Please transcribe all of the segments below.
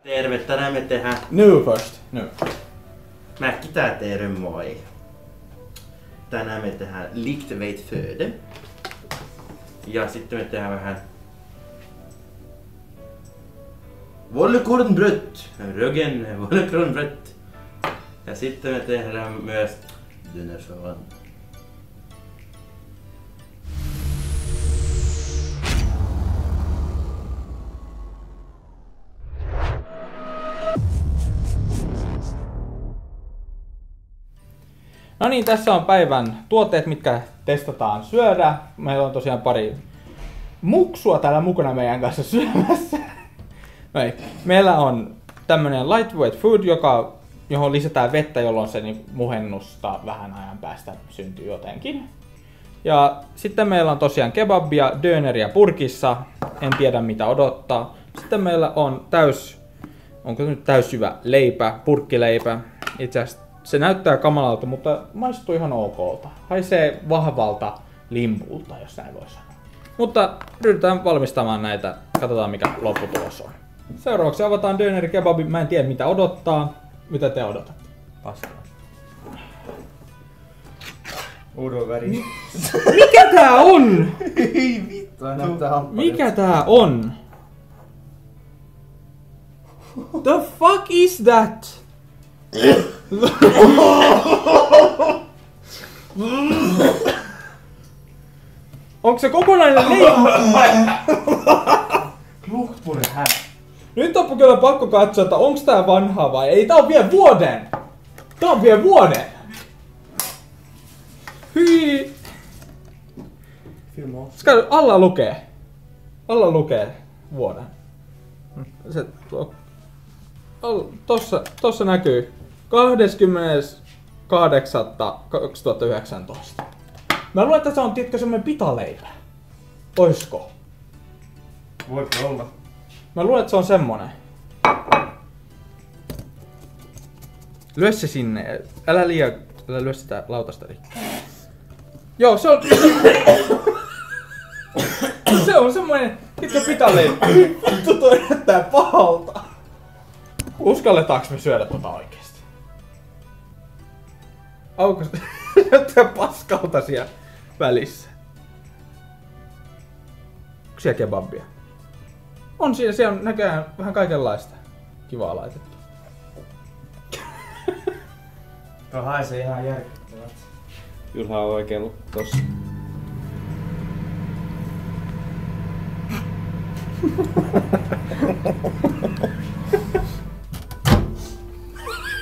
Terve, tänään me tehdään... Nu först, nu. Mäkitää teille moi. Tänään me tehdään liktveitföde. Ja sitten me tehdään vähän... Vollkornbröt. Rögen vollkornbröt. Ja sitten me tehdään myös... Dönersån. No niin, tässä on päivän tuotteet, mitkä testataan syödä. Meillä on tosiaan pari muksua täällä mukana meidän kanssa syömässä. Meillä on tämmönen lightweight food, johon lisätään vettä, jolloin se muhennusta vähän ajan päästä syntyy jotenkin. Ja sitten meillä on tosiaan kebabia, döneriä purkissa. En tiedä mitä odottaa. Sitten meillä on onko se nyt täysjyvä leipä, purkkileipä. Itse asiassa se näyttää kamalalta, mutta maistuu ihan okolta. Haisee vahvalta limpulta, jos näin voi sanoa. Mutta ryhdytään valmistamaan näitä. Katsotaan mikä lopputulos on. Seuraavaksi avataan döneri kebabi. Mä en tiedä mitä odottaa. Mitä te odotatte? Paskaa. Uudon väri. Mikä tää on? Ei vittu. Mikä tää on? The fuck is that? Onko se kokonainen leipä? Luhtpuri hän. Nyt on kyllä pakko katsoa, että onko tää vanhaa vai ei. Tää on vielä vuoden! Tää on vielä vuoden! Hyi! Alla lukee. Alla lukee vuoden. Se tossa näkyy 20.8.2019. Mä luulen, että se on tiedätkö semmonen pitaleipä. Oisko? Voiko olla? Mä luulen, että se on semmonen. Lyö se sinne. Älä lyö sitä lautasta rikki. Joo, se on... se on semmonen pitkä pitaleipä. Vittu toi näyttää pahalta. Uskalletaanko me syödä tota oikeesti? Auko se näyttää paskalta siellä välissä? Onko siellä kebabia? On siellä on näköjään vähän kaikenlaista kivaa laitettu. Tuo haisee ihan järkyttävältä. Ylhää on oikein ollut tossa.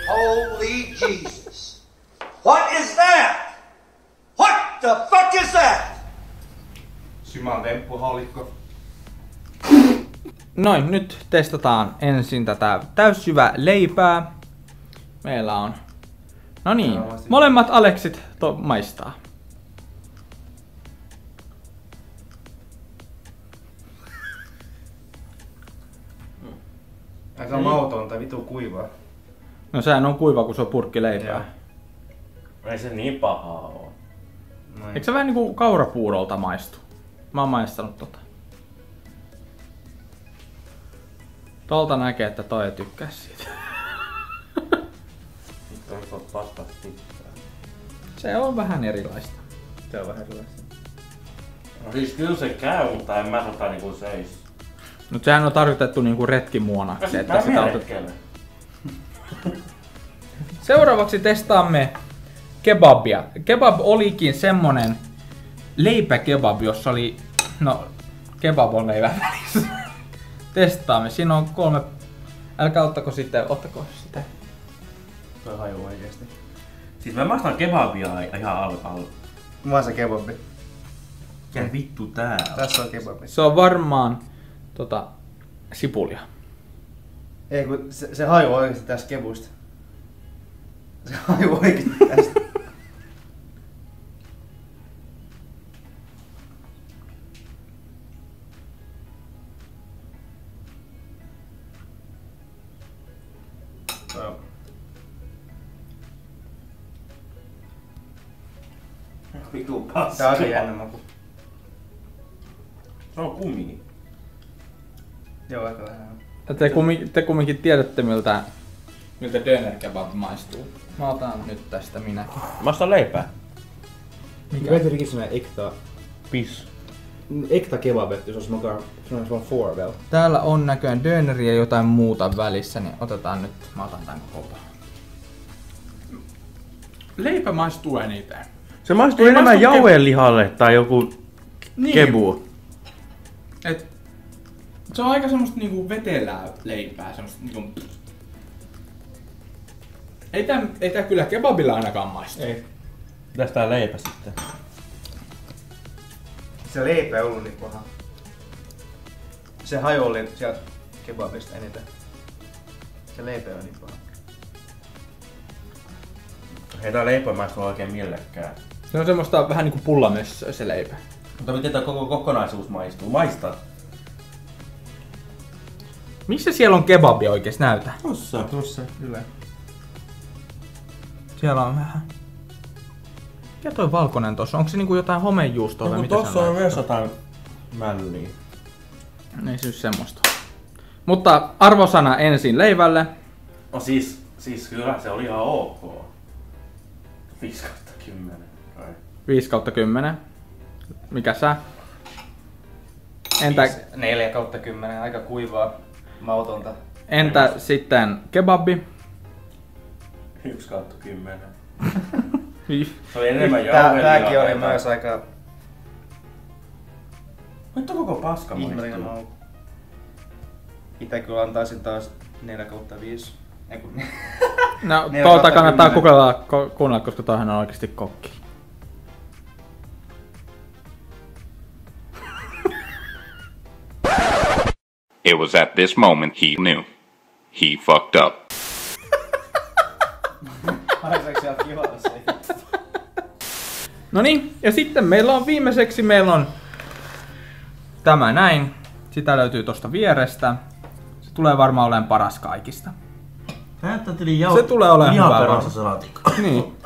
Holy Jesus. What is that? What the fuck is that? Syman temppuhaulikko. Noin, nyt testataan ensin tätä täysjyvä leipää. Meillä on... No niin, molemmat Aleksit maistaa. Aika mautonta, vitu kuivaa. No sehän on kuiva, kun se on purkkileipää. Ei se niin pahaa oo. Eikö se vähän niinku kaurapuurolta maistu? Mä oon maistanut tota. Tolta näkee, että toi ei tykkää siitä. Se on vähän erilaista. Se on vähän erilaista. No siis kyllä se käy, mutta en mä tota niinku seis. No sehän on tarkoitettu niinku retkimuonaksi, että sitä otetaan. Seuraavaksi testaamme kebabia. Kebab olikin semmonen leipäkebab, jossa oli... No, kebab on leivän välissä. Testaamme. Siinä on 3... Älkää ottako sitä. Toi haju oikeesti. Siis mä maistan kebabia ihan al. Mä se kebabi. Mikä vittu tää on? Tässä on kebabi. Se on varmaan sipulia. Ei kun se haju oikeesti tästä kebusta. Se haju oikeesti tästä. Vitu paska. Tää on aika jännä maku. Se on kumi. Joo, aika vähän. Te kumminkin tiedätte miltä döner kebab maistuu. Mä otan nyt tästä minäkin. Mä ostan leipää. Mikä? Vet du riktigt sån här äkta... Piss. Äkta kebab vet du, som smakar från fårväl. Täällä on näköjään döneri ja jotain muuta välissä, niin otetaan nyt. Mä otan tän koko. Leipä maistuu eniten. Se maistuu enemmän jauhelihalle tai joku kebu. Et se on aika semmoista vetelää leipää, semmoista ei tää kyllä kebabilla ainakaan maistu. Ei. Mitäs tää leipä sitten? Se leipä ei ollut niin paha. Se haju oli sieltä kebabista eniten. Se leipä on niin paha. Ei tää leipä maistu oikein millekään. Se on semmoista vähän niinku pullamössöä se leipä. Mutta miten tää koko kokonaisuus maistuu? Maistaa. Missä siellä on kebabi oikeesti näytä? Tuossa, kyllä. Siellä on vähän. Mikä toi valkoinen tossa? Onko se niinku jotain homejuustoa vai mitä se on? Tossa on myös jotain mälliä. Ei se semmoista. Mutta arvosana ensin leivälle. No siis kyllä se oli ihan ok. 5/10. 5/10. Mikä sä? Entä 4/10, aika kuivaa, mautonta. Entä sitten kebabi? 1/10. Se oli enemmän Tääkin oli myös aika... Nyt on koko paska ihmeellinen maistuu. mau. Itä kyllä antaisin taas 4/5. No tuolta kannattaa kuunnella, koska toihan on oikeesti kokki. It was at this moment he knew. He fucked up. No niin, ja sitten meillä on viimeiseksi tämä näin. Sitä löytyy tosta vierestä. Se tulee varmaan olemaan paras kaikista. Se tulee olemaan hyvä varmaan. Salaatikko. Niin.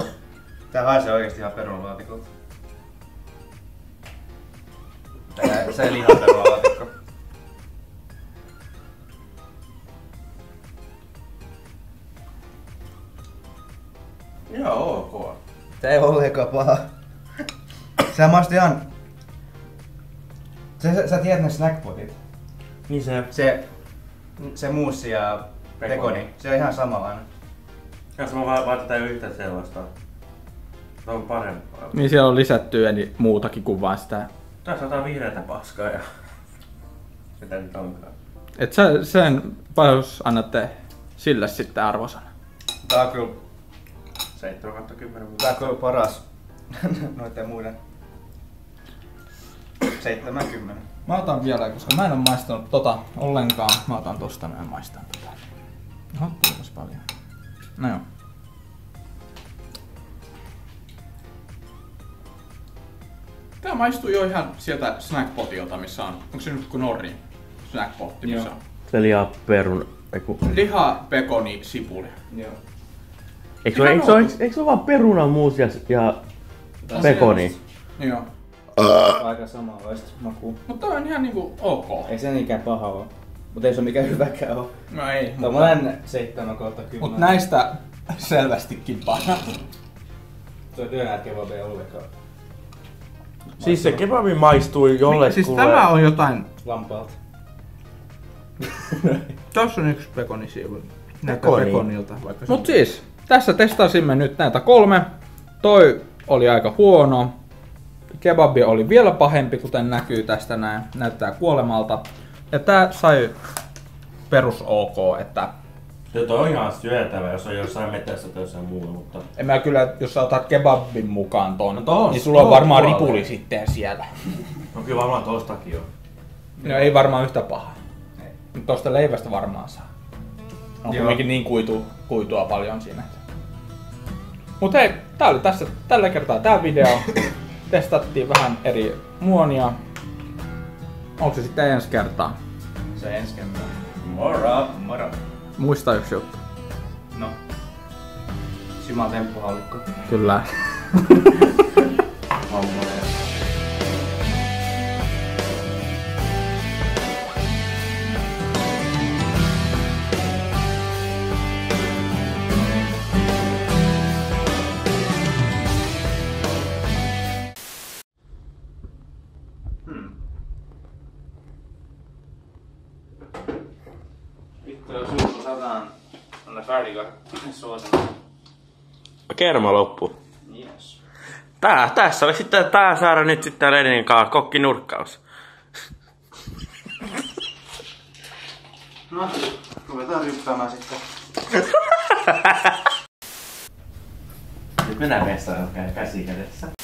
Tää haisee oikeesti ihan perunalaatikolta. Se ei lihan perunalaatikko. Joo, ok. Tää ei oo ollenkaan paha. Sä maistui ihan... Sä tiedät ne snackpotit. Niin Se muussi ja pekoni, se on ihan samanlainen. Jos mä vaan tätä yhtä sellaista. Se on parempaa. Niin siellä on lisätty niin muutakin kuin vaan sitä. Tässä on jotain vihreätä paskaa ja... Mitä nyt onkaan? Et sen paljus annatte sille sitten arvosana. Tää on kyllä... 7/10. Tää on kyllä paras noitten muiden. 70. Mä otan vielä, koska mä en oo maistanut tota ollenkaan. Mä otan tosta, mä en maistan tota. Oho, tulipas paljon. No joo. Tää maistuu jo ihan sieltä snackpotilta, missä on... Onko se nyt kuin Norri snackpotti, missä on? Se liha perun... Liha, pekoni, sipuli. Joo. Eikö se ole vaan perunamuus ja pekoni? Joo. Aika samanlaista makua. Mutta toi on ihan niinku ok. Ei se niinkään paha oo. Mut ei se mikään hyväkään oo. No ei. Tommonen 7/10. Mut näistä selvästikin paras. Tuo döner kebab ei ollenkaan. Siis se kebabi maistui jollekulle... Siis tämä on jotain... Lampaalta. Tossa on yksi pekonisiivu. Näyttää Pekoni. pekonilta vaikka. Mut siis, tässä testasimme nyt näitä 3. Toi oli aika huono. Kebabi oli vielä pahempi, kuten näkyy tästä näin. Näyttää kuolemalta. Ja tää sai perus OK, että... Se toi on ihan syötävä, jos on jossain metässä tai jossain muulla, mutta... En mä kyllä, jos sä otat kebabin mukaan ton, No tos, niin sulla on tos varmaan puolella. ripuli sitten siellä. No kyllä varmaan tostakin on. No ei varmaan yhtä paha. Tosta leivästä varmaan saa. On kuitenkin niin kuitua paljon siinä. Mut hei, tää oli tässä tällä kertaa tää video. Testattiin vähän eri muonia. Onko se sitten ensi kertaa? Se ensi kertaa. Moro! Moro. Muista yksi juttu. No. Simal temppuhaulikko. Kyllä. Hommoja. Kyllä suussa sataan anna färdiga suosana. Kerma loppu. Yes. Tässä oli sitten tää saada nyt sitten Leninin kanssa kokkinurkkaus. No, ruvetaan ryppäämään sitten. Nyt mennään mestaan käsi kädessä.